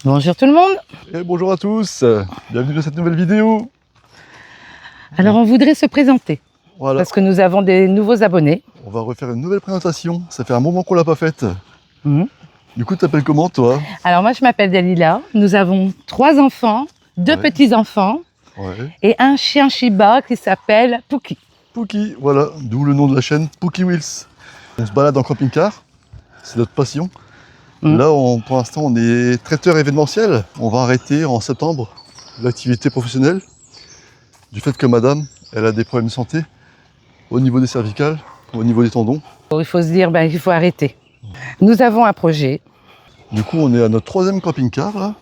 Bonjour tout le monde. Et bonjour à tous, bienvenue dans cette nouvelle vidéo. Alors on voudrait se présenter Voilà, parce que nous avons des nouveaux abonnés. on va refaire une nouvelle présentation. Ça fait un moment qu'on l'a pas faite. Mhm. Du coup, tu t'appelles comment toi? Alors moi je m'appelle Dalila. Nous avons 3 enfants, 2 Ouais. petits-enfants Ouais. et un chien Shiba qui s'appelle Pookie. Pookie, voilà, d'où le nom de la chaîne Pookie Wheels. On se balade en camping-car, c'est notre passion. Là, pour l'instant, on est traiteur événementiel. On va arrêter en septembre l'activité professionnelle du fait que madame, elle a des problèmes de santé au niveau des cervicales, au niveau des tendons. Il faut se dire qu'il faut arrêter. Nous avons un projet. Du coup, on est à notre 3e camping-car là.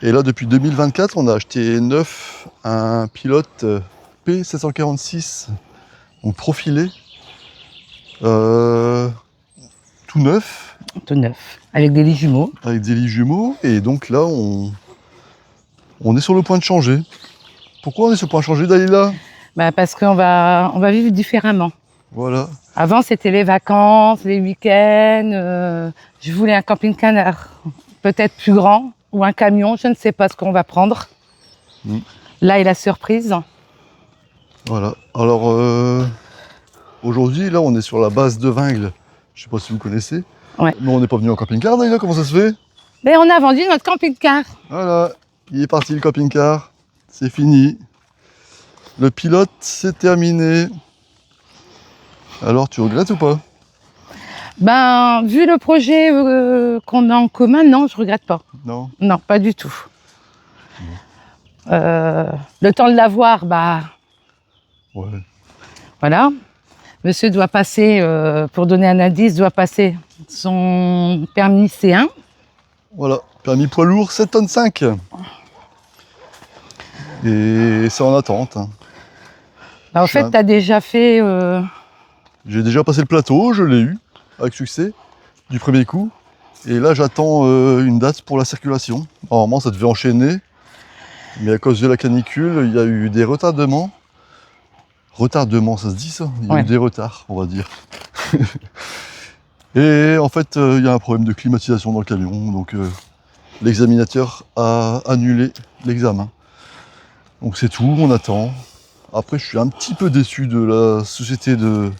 Et là, depuis 2024, on a acheté neuf un pilote P746, donc profilé, tout neuf, Tout neuf, avec des lits jumeaux. avec des lits jumeaux. Et donc là, on est sur le point de changer. Pourquoi on est sur le point de changer, Dalila? Parce qu'on va vivre différemment. Voilà. Avant c'était les vacances, les week-ends. Je voulais un camping-car peut-être plus grand ou un camion. Je ne sais pas ce qu'on va prendre. Là est la surprise. Voilà. Alors, aujourd'hui, là, on est sur la base de Vingles. Je sais pas si vous connaissez. Ouais. Mais on n'est pas venu en camping-car, Dalila, comment ça se fait? Mais on a vendu notre camping-car. Voilà, il est parti le camping-car. C'est fini. Le pilote, c'est terminé. Alors, tu regrettes ou pas? Vu le projet qu'on a en commun, non, je regrette pas. Non. Non, pas du tout. Le temps de l'avoir, Ouais. voilà. Monsieur doit passer, pour donner un indice, doit passer son permis C1. Voilà, permis poids lourd, 7 tonnes 5. Et c'est en attente. Hein. En fait, tu as déjà fait... J'ai déjà passé le plateau, je l'ai eu, avec succès, du premier coup. Et là, j'attends une date pour la circulation. Normalement, ça devait enchaîner. Mais à cause de la canicule, il y a eu des retardements. Retardements, ça se dit ça? Il y a eu des retards, on va dire. Et en fait, il y a un problème de climatisation dans le camion. Donc, l'examinateur a annulé l'examen. Donc c'est tout, on attend. Après, je suis un petit peu déçu de la société de...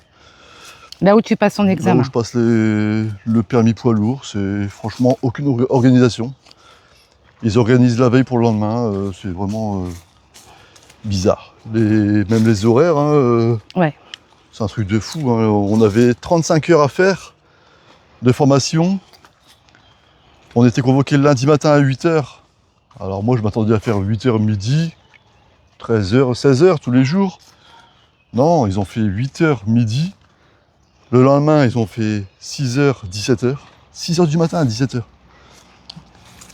Là où tu passes ton examen. Là où je passe le permis poids lourd, c'est franchement aucune organisation. Ils organisent la veille pour le lendemain, c'est vraiment bizarre. Même les horaires, hein, ouais. C'est un truc de fou. Hein. On avait 35 heures à faire de formation. On était convoqué le lundi matin à 8h. Alors moi, je m'attendais à faire 8h midi, 13h, 16h tous les jours. Non, ils ont fait 8h midi. Le lendemain, ils ont fait 6h, 17h. 6h du matin à 17h.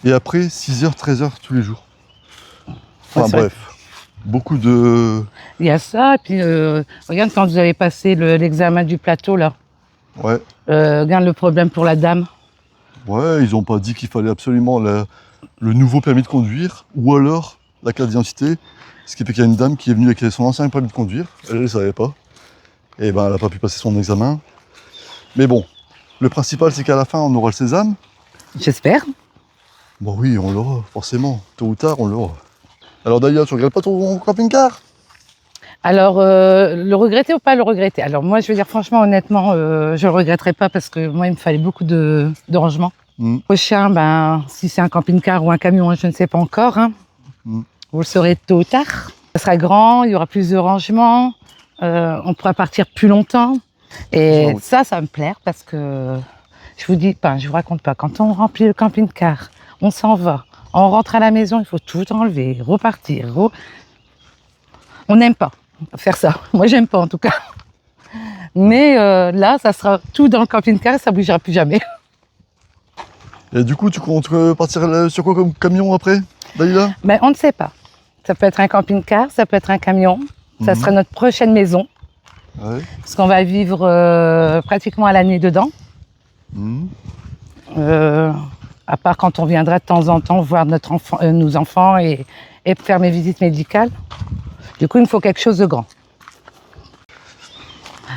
Et après, 6h, 13h tous les jours. Enfin bref, beaucoup de... Il y a ça, et puis regarde quand vous avez passé l'examen du plateau, là. Ouais. Regarde le problème pour la dame. Ouais, ils n'ont pas dit qu'il fallait absolument le nouveau permis de conduire, ou alors la carte d'identité. Ce qui fait qu'il y a une dame qui est venue avec son ancien permis de conduire, elle ne savait pas. Et ben elle n'a pas pu passer son examen. Mais bon, le principal c'est qu'à la fin on aura le sésame. J'espère. Bon oui, on l'aura, forcément. Tôt ou tard, on l'aura. Alors Dalia, tu regrettes pas ton camping-car? Alors, le regretter ou pas le regretter? Alors moi, je veux dire franchement, honnêtement, je le regretterai pas parce que moi, il me fallait beaucoup de rangement. Prochain, si c'est un camping-car ou un camion, je ne sais pas encore. Hein. Vous le saurez tôt ou tard. Ça sera grand, il y aura plus de rangement, on pourra partir plus longtemps. Et ça va me plaire parce que je vous raconte pas. Quand on remplit le camping-car, on s'en va, on rentre à la maison, il faut tout enlever, repartir. On n'aime pas faire ça. Moi, j'aime pas en tout cas. Mais là, ça sera tout dans le camping-car et ça bougera plus jamais. Et du coup, tu comptes partir sur quoi comme camion après, Dalila? On ne sait pas. Ça peut être un camping-car, ça peut être un camion. Ça sera notre prochaine maison. Ouais. Parce qu'on va vivre pratiquement à l'année dedans. À part quand on viendra de temps en temps voir nos enfants et faire mes visites médicales. Du coup, il me faut quelque chose de grand.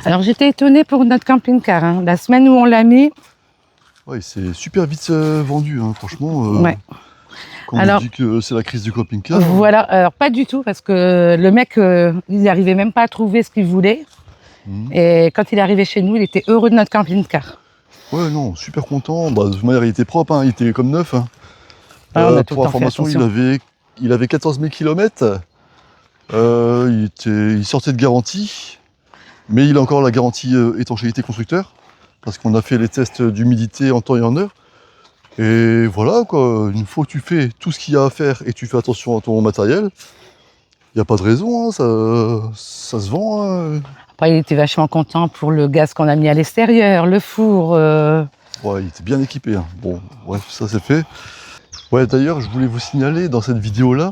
Alors, j'étais étonnée pour notre camping-car. Hein. La semaine où on l'a mis... Ouais, c'est super vite vendu, hein, franchement. Ouais. Qu'on nous dit que c'est la crise du camping-car. Voilà, alors pas du tout, parce que le mec, il n'arrivait même pas à trouver ce qu'il voulait. Et quand il est arrivé chez nous, il était heureux de notre camping-car. Ouais, non, super content. Bah, de toute manière, il était propre, hein, il était comme neuf. Hein. Pour information, il avait 14 000 km. Il sortait de garantie, mais il a encore la garantie étanchéité constructeur, parce qu'on a fait les tests d'humidité en temps et en heure. Et voilà, quoi. Une fois que tu fais tout ce qu'il y a à faire et tu fais attention à ton matériel, il n'y a pas de raison, hein, ça se vend. Hein. Après, il était vachement content pour le gaz qu'on a mis à l'extérieur, le four. Ouais, il était bien équipé. Hein. Bon, bref, ça c'est fait. Ouais, d'ailleurs, je voulais vous signaler dans cette vidéo-là,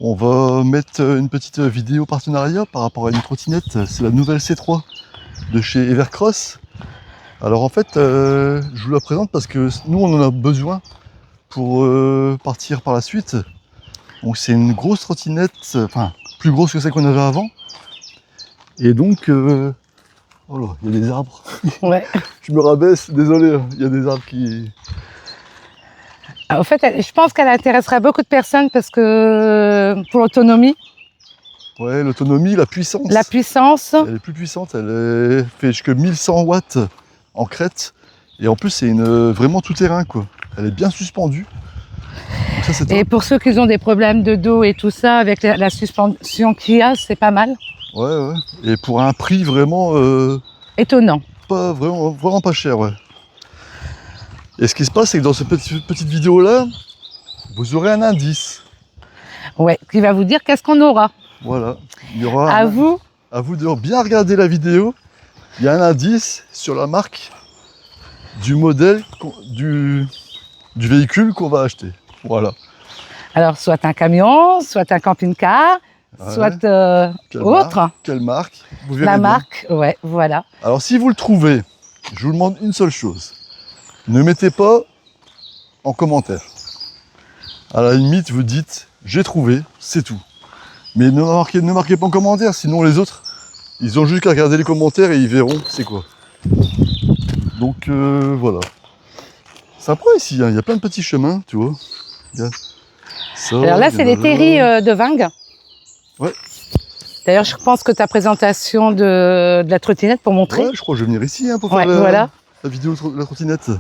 on va mettre une petite vidéo partenariat par rapport à une trottinette. C'est la nouvelle C3 de chez Evercross. Alors en fait, je vous la présente parce que nous, on en a besoin pour partir par la suite. Donc c'est une grosse trottinette, enfin plus grosse que celle qu'on avait avant. Et donc, oh là, il y a des arbres. Ouais. Je me rabaisse, désolé, il y a des arbres qui... En fait, je pense qu'elle intéresserait beaucoup de personnes parce que pour l'autonomie. Ouais, l'autonomie, la puissance. La puissance. Elle est plus puissante, elle fait jusqu'à 1100 watts en crête. Et en plus, c'est vraiment tout terrain, quoi. Elle est bien suspendue. Donc ça, c'est top. Et pour ceux qui ont des problèmes de dos et tout ça, avec la suspension qu'il y a, c'est pas mal. Ouais, ouais. Et pour un prix vraiment... étonnant. Pas, vraiment pas cher, ouais. Et ce qui se passe, c'est que dans cette petite vidéo-là, vous aurez un indice. Ouais, qui va vous dire qu'est-ce qu'on aura. Voilà. Il y aura à vous de bien regarder la vidéo. Il y a un indice sur la marque du modèle du véhicule qu'on va acheter. Voilà. Alors, soit un camion, soit un camping-car, ouais. Soit autre. Quelle marque vous verrez la bien. marque, ouais, voilà. Alors, si vous le trouvez, je vous demande une seule chose. Ne mettez pas en commentaire. À la limite, vous dites « j'ai trouvé », c'est tout. Mais ne marquez pas en commentaire, sinon les autres, ils ont juste qu'à regarder les commentaires et ils verront c'est quoi. Donc voilà. Sympa ici, hein. Il y a plein de petits chemins, tu vois. Ça, alors là, c'est les terris de Vingues. Ouais. D'ailleurs, je pense que ta présentation de la trottinette pour montrer. Ouais, je crois que je vais venir ici hein, pour faire voilà. la vidéo de la trottinette.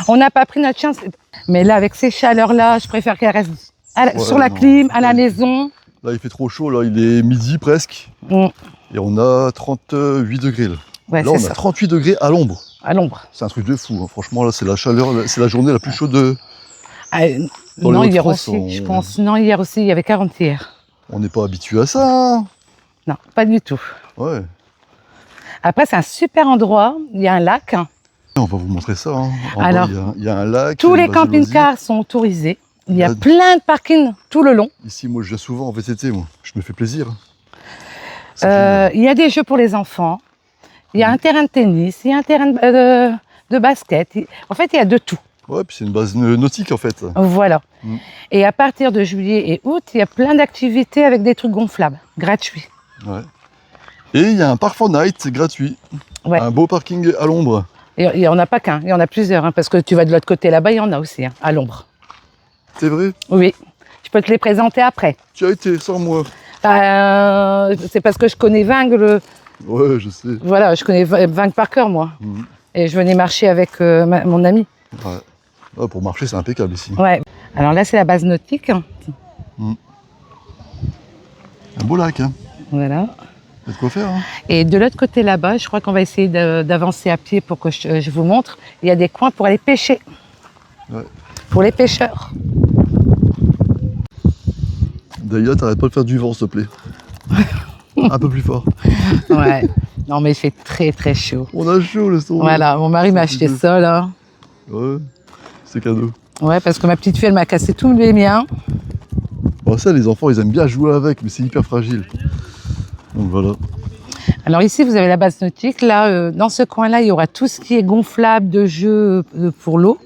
On n'a pas pris notre chance, mais là, avec ces chaleurs-là, je préfère qu'elle reste sur la clim, à la maison. Là, il fait trop chaud, là, il est midi presque. Et on a 38 degrés. Là, ouais, là on a 38 degrés à l'ombre. À l'ombre. C'est un truc de fou. Hein. Franchement, là, c'est la chaleur, c'est la journée la plus chaude de. Non, hier aussi, je pense. Non, hier aussi, il y avait 40 hier. On n'est pas habitué à ça. Hein. Non, pas du tout. Ouais. Après, c'est un super endroit. Il y a un lac. On va vous montrer ça. Hein. Alors, il y a un lac. Tous les camping-cars sont autorisés. Il y a plein de parkings tout le long. Ici, moi, je viens souvent en VTT. Moi. Je me fais plaisir. Il y a des jeux pour les enfants. Il y a un terrain de tennis. Il y a un terrain de basket. En fait, il y a de tout. Ouais, puis c'est une base nautique, en fait. Voilà. Et à partir de juillet et août, il y a plein d'activités avec des trucs gonflables, gratuits. Ouais. Et il y a un parc Fortnite gratuit. Ouais. Un beau parking à l'ombre. Et il n'y en a pas qu'un, il y en a plusieurs, hein, parce que tu vas de l'autre côté là-bas, il y en a aussi, hein, à l'ombre. C'est vrai? Oui. Je peux te les présenter après. Tu as été sans moi. C'est parce que je connais Vingues. Ouais, je sais. Voilà, je connais Vingues par cœur, moi. Et je venais marcher avec mon ami. Ouais. Ouais, pour marcher, c'est impeccable ici. Ouais. Alors là, c'est la base nautique. Un beau lac, hein. Voilà. Il y a de quoi faire, hein. Et de l'autre côté là-bas, je crois qu'on va essayer d'avancer à pied pour que je vous montre. Il y a des coins pour aller pêcher. Ouais. Pour les pêcheurs. D'ailleurs, t'arrêtes pas de faire du vent, s'il te plaît. Un peu plus fort. Ouais. Non, mais il fait très très chaud. On a chaud, laisse tomber. Voilà, mon mari m'a acheté ça, là. Ouais, c'est cadeau. Ouais, parce que ma petite fille, elle m'a cassé tous les miens. Bon, ça, les enfants, ils aiment bien jouer avec, mais c'est hyper fragile. Donc voilà. Alors ici, vous avez la base nautique. Là, dans ce coin-là, il y aura tout ce qui est gonflable de jeux pour l'eau.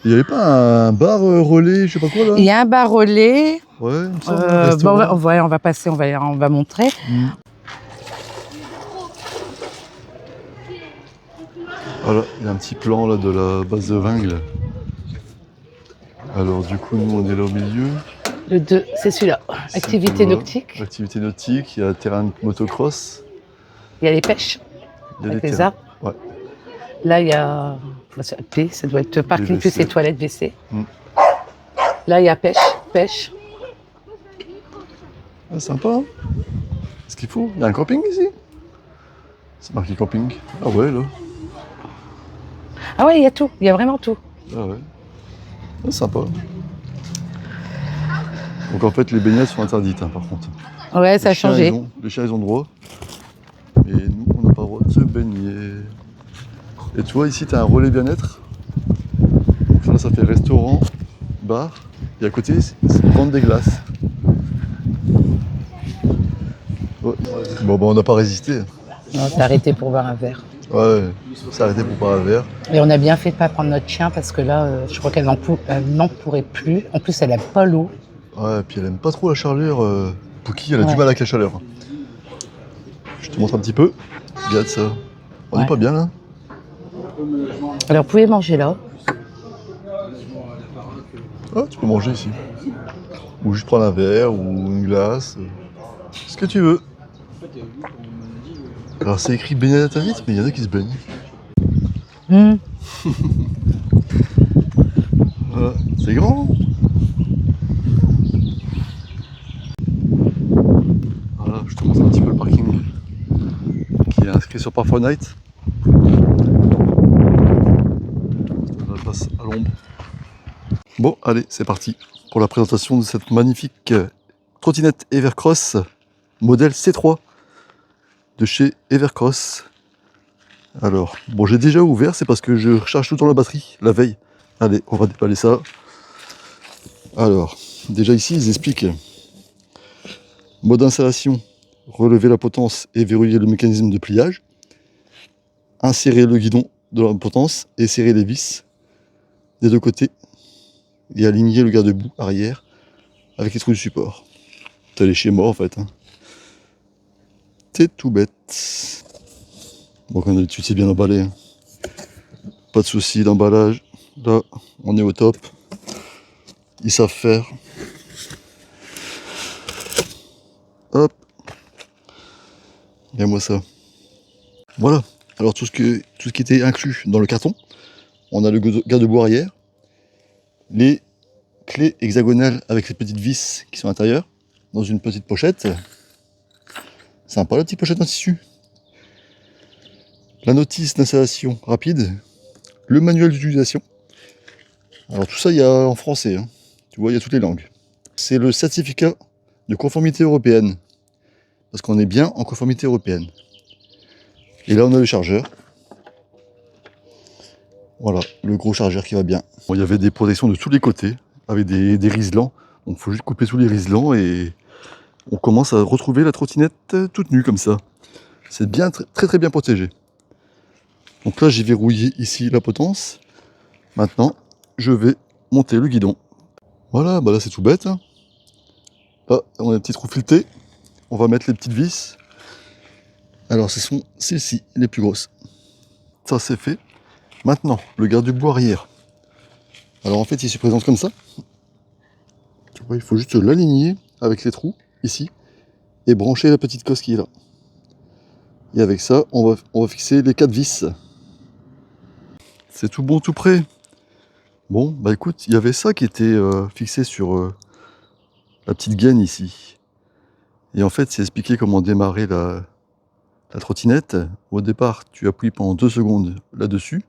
Il n'y avait pas un bar relais, je sais pas quoi, là? Il y a un bar relais. Ouais, il me semble. Bon, on va passer, on va montrer. Voilà, il y a un petit plan là de la base de Vingues. Alors du coup, nous, on est là au milieu. Le 2, c'est celui-là. Activité nautique. Activité nautique, il y a terrain de motocross. Il y a les pêches Il y a avec des les terrains. arbres. Ouais. Là, il y a P, ça doit être parking plus les toilettes WC. Mm. Là, il y a pêche. Ah, sympa, hein. Ce qu'il faut. Il y a un camping ici. C'est marqué camping. Ah ouais, là. Ah ouais, il y a tout. Il y a vraiment tout. Ah ouais. Ah, sympa. Donc en fait, les baignades sont interdites, hein, par contre. Ouais, ça a changé. Les chiens, ils ont droit. Mais nous, on n'a pas le droit de se baigner. Et tu vois, ici, tu as un relais bien-être. Donc là, ça fait restaurant, bar. Et à côté, c'est vendre des glaces. Ouais. Bon, bah, on n'a pas résisté. On s'est arrêté pour boire un verre. Ouais, on s'est arrêté pour boire un verre. Et on a bien fait de ne pas prendre notre chien parce que là, je crois qu'elle n'en pourrait plus. En plus, elle n'aime pas l'eau. Ouais, et puis elle aime pas trop la chaleur. Pouki, elle a du mal avec la chaleur. Je te montre un petit peu. Regarde ça. On n'est pas bien là. Alors, vous pouvez manger là. Ah, tu peux manger ici. Ou juste prendre un verre ou une glace. Ce que tu veux. Alors c'est écrit baignade interdite, mais il y en a qui se baignent. Voilà. C'est grand. Voilà, je te montre un petit peu le parking qui est inscrit sur Parfois Night. On passe à l'ombre. Bon, allez, c'est parti pour la présentation de cette magnifique trottinette Evercross modèle C3 de chez Evercross. Alors, bon, j'ai déjà ouvert, c'est parce que je recharge tout le temps la batterie la veille. Allez, on va déballer ça. Alors, déjà ici, ils expliquent mode d'installation, relever la potence et verrouiller le mécanisme de pliage, insérer le guidon de la potence et serrer les vis des deux côtés et aligner le garde-boue arrière avec les trous du support. T'as les schémas en fait. Hein. C'est tout bête. Bon, comme d'habitude, c'est bien emballé. Hein. Pas de soucis d'emballage. Là, on est au top. Ils savent faire. Hop. Et moi ça. Voilà. Alors tout ce qui était inclus dans le carton. On a le garde-boue arrière. Les clés hexagonales avec les petites vis qui sont à l'intérieur. Dans une petite pochette. Sympa la petite pochette en tissu. La notice d'installation rapide. Le manuel d'utilisation. Alors tout ça il y a en français. Hein. Tu vois, il y a toutes les langues. C'est le certificat de conformité européenne. Parce qu'on est bien en conformité européenne. Et là on a le chargeur. Voilà, le gros chargeur qui va bien. Bon, il y avait des protections de tous les côtés, avec des riselants. Donc il faut juste couper tous les riselants et on commence à retrouver la trottinette toute nue comme ça. C'est bien, très bien protégé. Donc là j'ai verrouillé ici la potence. Maintenant, je vais monter le guidon. Voilà, bah là c'est tout bête. Hein. Là, on a un petit trou fileté. On va mettre les petites vis. Alors ce sont celles-ci, les plus grosses. Ça c'est fait. Maintenant, le garde-boue arrière. Alors en fait, il se présente comme ça. Tu vois, il faut juste l'aligner avec les trous, ici, et brancher la petite cosse qui est là. Et avec ça, on va fixer les 4 vis. C'est tout bon, tout prêt. Bon, bah écoute, il y avait ça qui était fixé sur la petite gaine ici. Et en fait, c'est expliqué comment démarrer la trottinette. Au départ, tu appuies pendant 2 secondes là-dessus.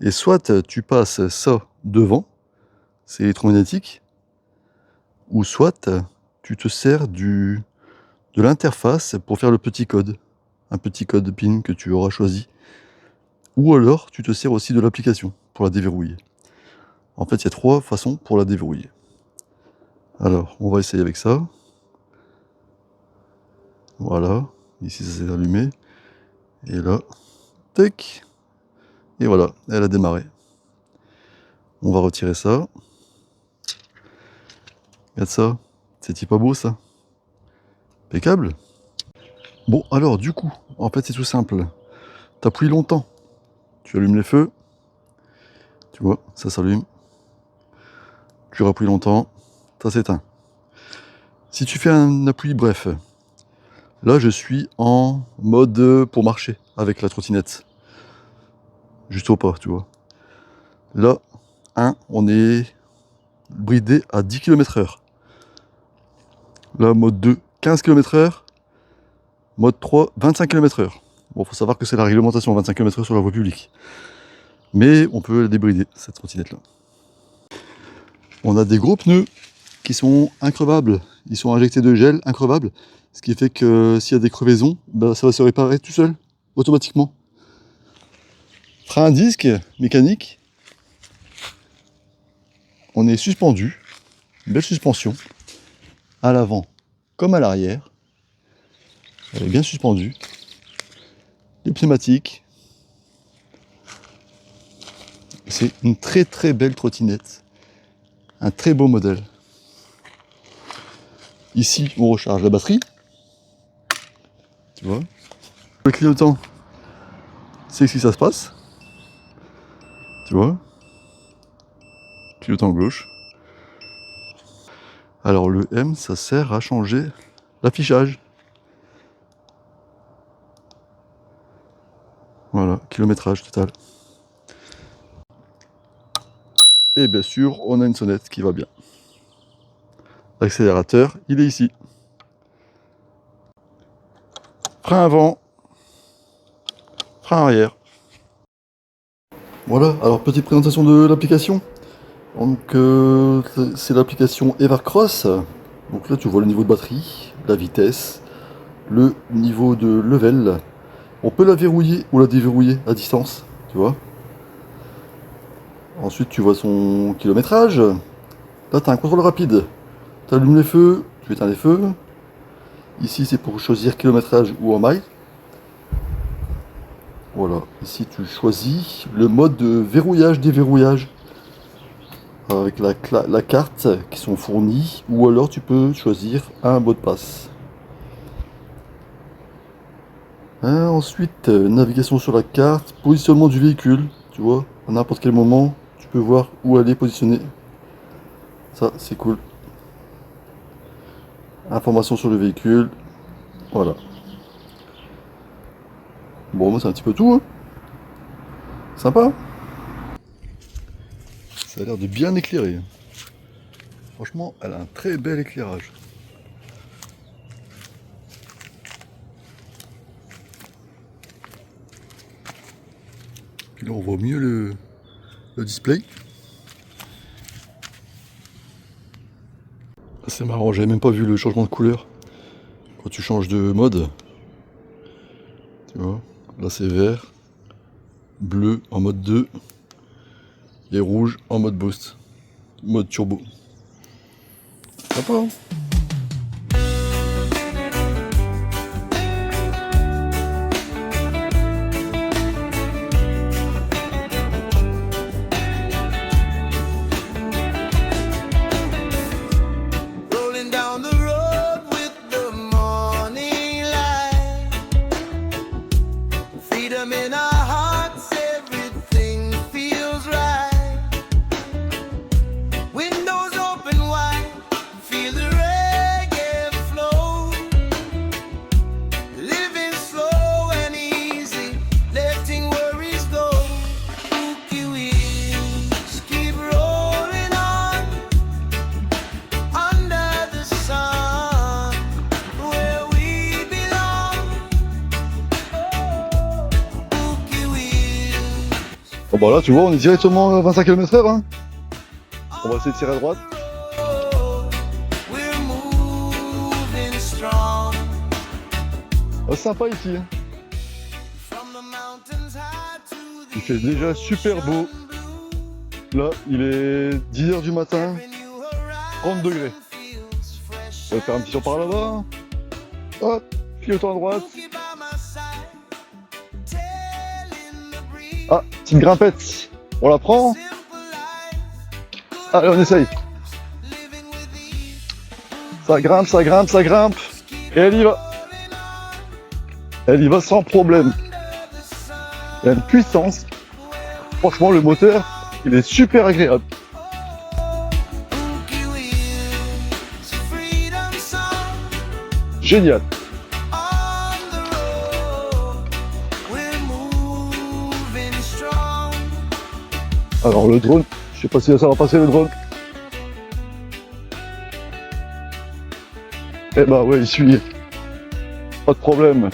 Et soit tu passes ça devant, c'est électromagnétique, ou soit tu te sers de l'interface pour faire le petit code, un petit code PIN que tu auras choisi. Ou alors tu te sers aussi de l'application pour la déverrouiller. En fait, il y a 3 façons pour la déverrouiller. Alors, on va essayer avec ça. Voilà, ici ça s'est allumé. Et là, tac. Et voilà, elle a démarré. On va retirer ça. Regarde ça, c'est pas beau ça? Impeccable. Bon, alors du coup, en fait c'est tout simple. T'appuies longtemps, tu allumes les feux. Tu vois, ça s'allume. appuies plus longtemps, ça s'éteint. Si tu fais un appui bref, là je suis en mode pour marcher avec la trottinette. Juste au pas, tu vois. Là, on est bridé à 10 km/h. Là, mode 2, 15 km/h. Mode 3, 25 km/h. Bon, faut savoir que c'est la réglementation, 25 km/h sur la voie publique. Mais on peut la débrider, cette trottinette-là. On a des gros pneus qui sont increvables. Ils sont injectés de gel increvable. Ce qui fait que s'il y a des crevaisons, ben, ça va se réparer tout seul, automatiquement. Frein à disque mécanique. On est suspendu. Une belle suspension. À l'avant comme à l'arrière. Elle est bien suspendue. Les pneumatiques. C'est une très très belle trottinette. Un très beau modèle. Ici, on recharge la batterie. Tu vois. Le clignotant, c'est ici ça se passe. Tu vois. Clignotant gauche. Alors le M, ça sert à changer l'affichage. Voilà, kilométrage total. Et bien sûr, on a une sonnette qui va bien. L'accélérateur, il est ici. Frein avant. Frein arrière. Voilà, alors petite présentation de l'application. Donc c'est l'application Evercross. Donc là tu vois le niveau de batterie, la vitesse, le niveau de level. On peut la verrouiller ou la déverrouiller à distance, tu vois. Ensuite tu vois son kilométrage. Là tu as un contrôle rapide. Tu allumes les feux, tu éteins les feux. Ici c'est pour choisir kilométrage ou en miles. Voilà, ici tu choisis le mode de verrouillage, déverrouillage. Avec la carte qui sont fournies, ou alors tu peux choisir un mot de passe. Ensuite, navigation sur la carte, positionnement du véhicule, tu vois, à n'importe quel moment, tu peux voir où elle est positionnée. Ça, c'est cool. Information sur le véhicule, voilà. Bon, moi c'est un petit peu tout, hein. Sympa. Ça a l'air de bien éclairer. Franchement, elle a un très bel éclairage. Puis là, on voit mieux le display. C'est marrant, j'avais même pas vu le changement de couleur. Quand tu changes de mode, tu vois, là c'est vert, bleu en mode 2 et rouge en mode boost, mode turbo. Sympa, hein? Bon bah là tu vois on est directement à 25 km/h hein. On va essayer de tirer à droite. Oh, sympa ici hein. Il fait déjà super beau. Là il est 10h du matin, 30 degrés. On va faire un petit tour par là-bas. Hop, clignotant à droite. Ah, petite grimpette, on la prend. Allez, on essaye. Ça grimpe, ça grimpe, ça grimpe. Et elle y va. Elle y va sans problème. Il y a une puissance. Franchement, le moteur, il est super agréable. Génial. Alors le drone, je sais pas si ça va passer le drone. Eh bah ouais, il suit. Pas de problème.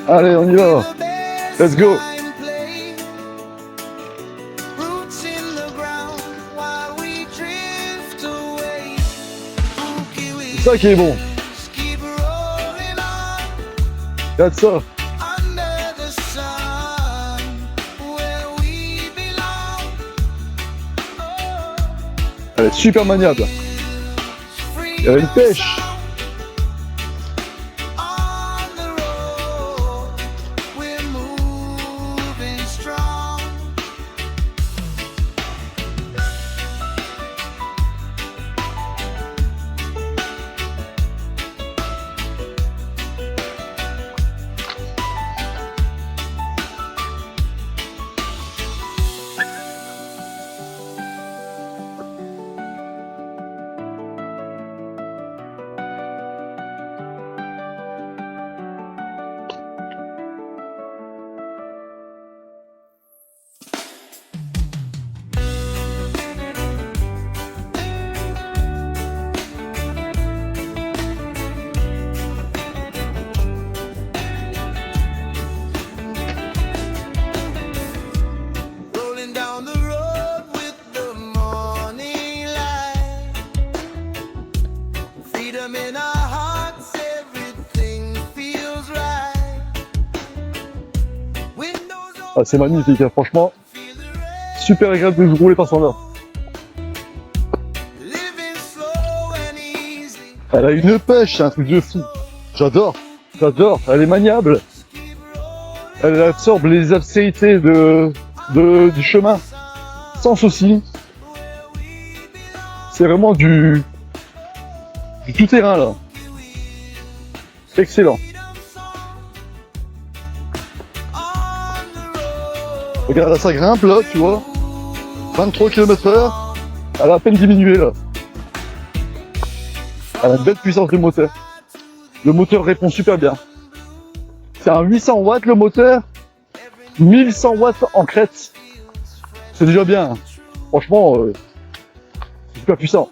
Allez, on y va. Let's go. C'est ça qui est bon. Regarde ça. Elle est super maniable. Il y a une pêche. Ah, c'est magnifique, hein. Franchement, super agréable de rouler par son là. Elle a une pêche, c'est un truc de fou. J'adore, elle est maniable. Elle absorbe les aspérités du chemin sans souci. C'est vraiment du tout terrain là. Excellent. Regarde, là, ça grimpe là, tu vois. 23 km/h. Elle a à peine diminué là. Elle a une belle puissance de moteur. Le moteur répond super bien. C'est un 800 watts le moteur. 1100 watts en crête. C'est déjà bien. Hein. Franchement, c'est super puissant.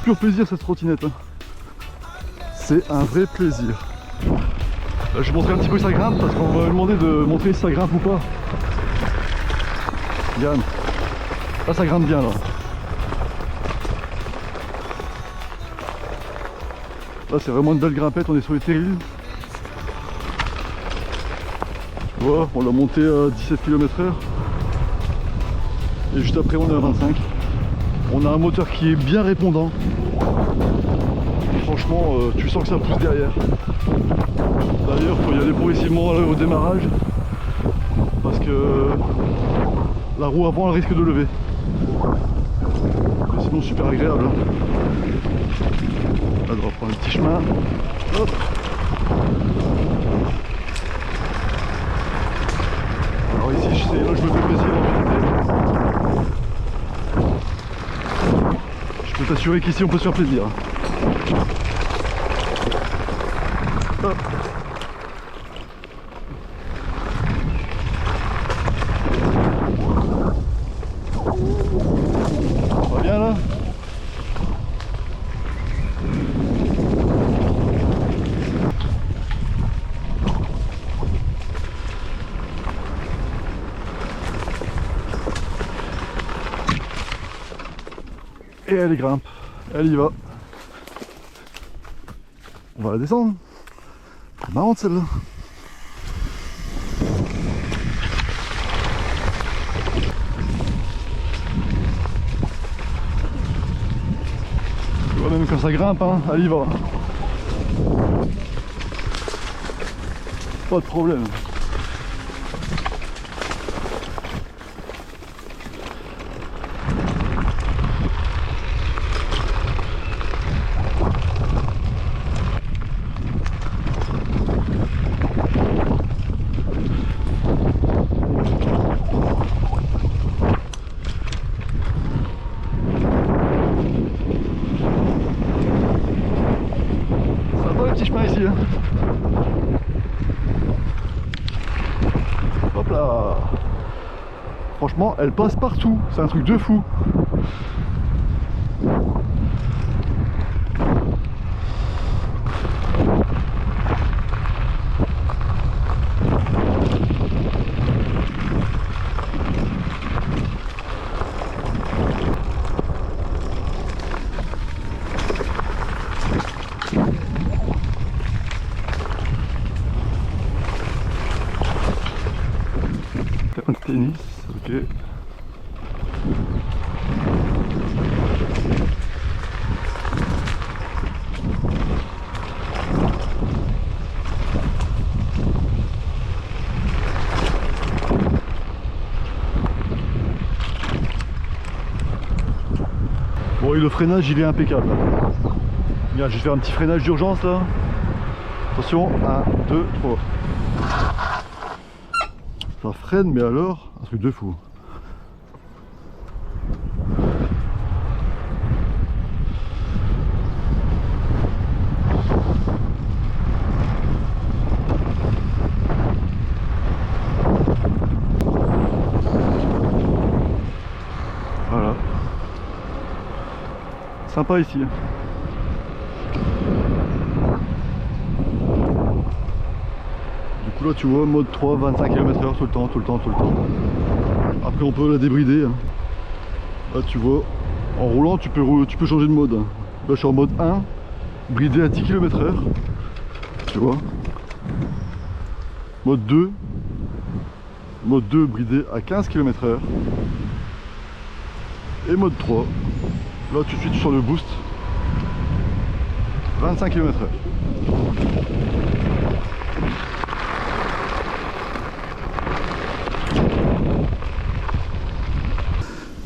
Pur plaisir cette trottinette. Hein. C'est un vrai plaisir. Là, je vais montrer un petit peu que ça grimpe parce qu'on va me demander de montrer si ça grimpe ou pas. Regarde. Là ça grimpe bien là. Là c'est vraiment une belle grimpette, on est sur les terrils. Voilà, on l'a monté à 17 km/h. Et juste après on est à 25. On a un moteur qui est bien répondant. Franchement, tu sens que ça pousse derrière. D'ailleurs, il faut y aller progressivement au démarrage. Parce que la roue avant, elle risque de lever. Mais sinon, super agréable. Hein. Là, on va prendre un petit chemin. Hop. Alors ici, c'est là que je me fais plaisir en vérité. Je peux t'assurer qu'ici on peut se faire plaisir. Hop. Et elle grimpe. Elle y va. On va la descendre. C'est marrant celle-là. Tu vois, même quand ça grimpe, hein, elle y va. Pas de problème. Ici, hein. Hop là. Franchement, elle passe partout. C'est un truc de fou. Un tennis, ok. Bon, et le freinage il est impeccable. Bien, je vais faire un petit freinage d'urgence là. Attention, 1, 2, 3. Ça freine, mais alors, un truc de fou. Voilà. Sympa ici. Du coup là tu vois, mode 3, 25 km/h tout le temps, tout le temps, tout le temps. Après on peut la débrider. Là tu vois, en roulant tu peux changer de mode. Là je suis en mode 1, bridé à 10 km/h. Tu vois. Mode 2. Mode 2 bridé à 15 km/h. Et mode 3. Là tout de suite sur le boost. 25 km/h.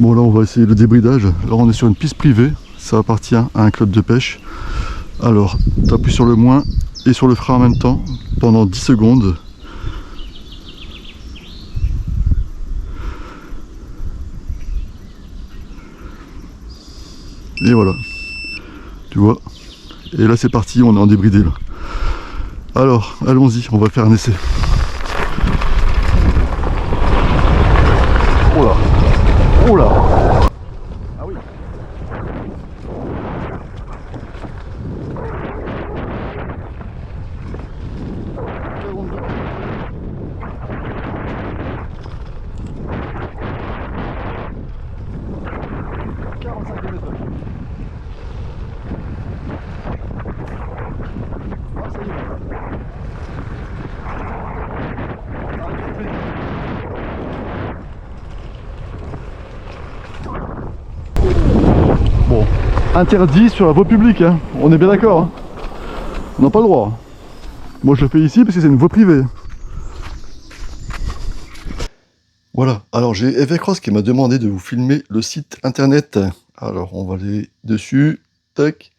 Bon là on va essayer le débridage. Là on est sur une piste privée, ça appartient à un club de pêche. Alors tu appuies sur le moins et sur le frein en même temps pendant 10 secondes. Et voilà, tu vois. Et là c'est parti, on est en débridé là. Alors allons-y, on va faire un essai. Oh là. Oh là. Ah oui. Bon, interdit sur la voie publique, hein. On est bien d'accord, hein. On n'a pas le droit. Moi je le fais ici parce que c'est une voie privée. Voilà, alors j'ai Evercross qui m'a demandé de vous filmer le site internet. Alors on va aller dessus, tac.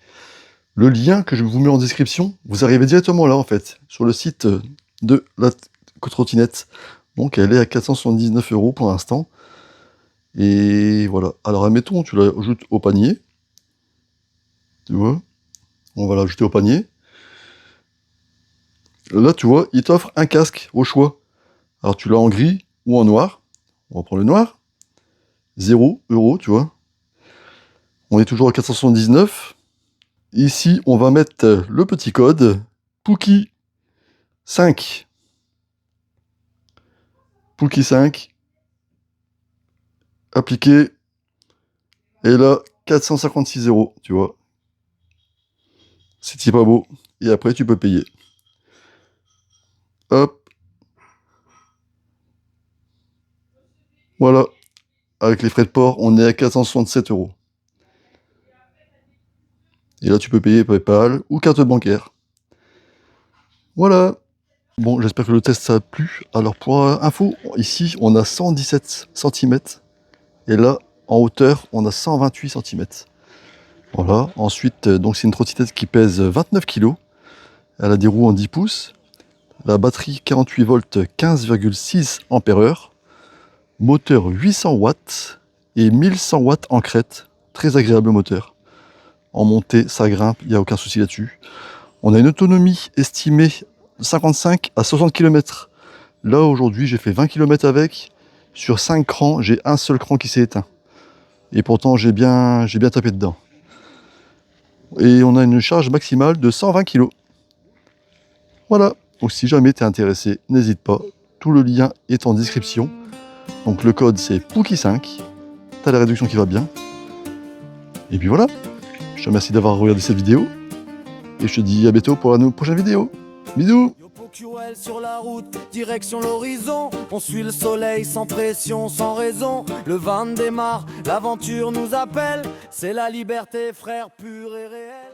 Le lien que je vous mets en description, vous arrivez directement là en fait, sur le site de la trottinette. Donc elle est à 479 € pour l'instant. Et voilà, alors admettons, tu l'ajoutes au panier. Tu vois, on va l'ajouter au panier. Là tu vois, il t'offre un casque au choix. Alors tu l'as en gris ou en noir. On va prendre le noir. 0 €, tu vois. On est toujours à 479. Ici, on va mettre le petit code Pookie 5. Pookie 5. Appliqué. Et là, 456 €, tu vois. C'est pas beau. Et après, tu peux payer. Hop. Voilà. Avec les frais de port, on est à 467 €. Et là, tu peux payer PayPal ou carte bancaire. Voilà. Bon, j'espère que le test ça a plu. Alors pour info, ici, on a 117 cm. Et là, en hauteur, on a 128 cm. Voilà. Ensuite, donc c'est une trottinette qui pèse 29 kg. Elle a des roues en 10 pouces. La batterie 48 volts, 15,6 ampères-heure. Moteur 800 watts et 1100 watts en crête. Très agréable moteur. En montée, ça grimpe, il n'y a aucun souci là-dessus. On a une autonomie estimée de 55 à 60 km. Là, aujourd'hui, j'ai fait 20 km avec. Sur 5 crans, j'ai un seul cran qui s'est éteint. Et pourtant, j'ai bien tapé dedans. Et on a une charge maximale de 120 kg. Voilà. Donc si jamais tu es intéressé, n'hésite pas. Tout le lien est en description. Donc le code c'est Pookie5. Tu as la réduction qui va bien. Et puis voilà. Je te remercie d'avoir regardé cette vidéo. Et je te dis à bientôt pour la prochaine vidéo. Bisous. Sur la route, direction l'horizon. On suit le soleil sans pression, sans raison. Le van démarre, l'aventure nous appelle. C'est la liberté, frère, pure et réelle.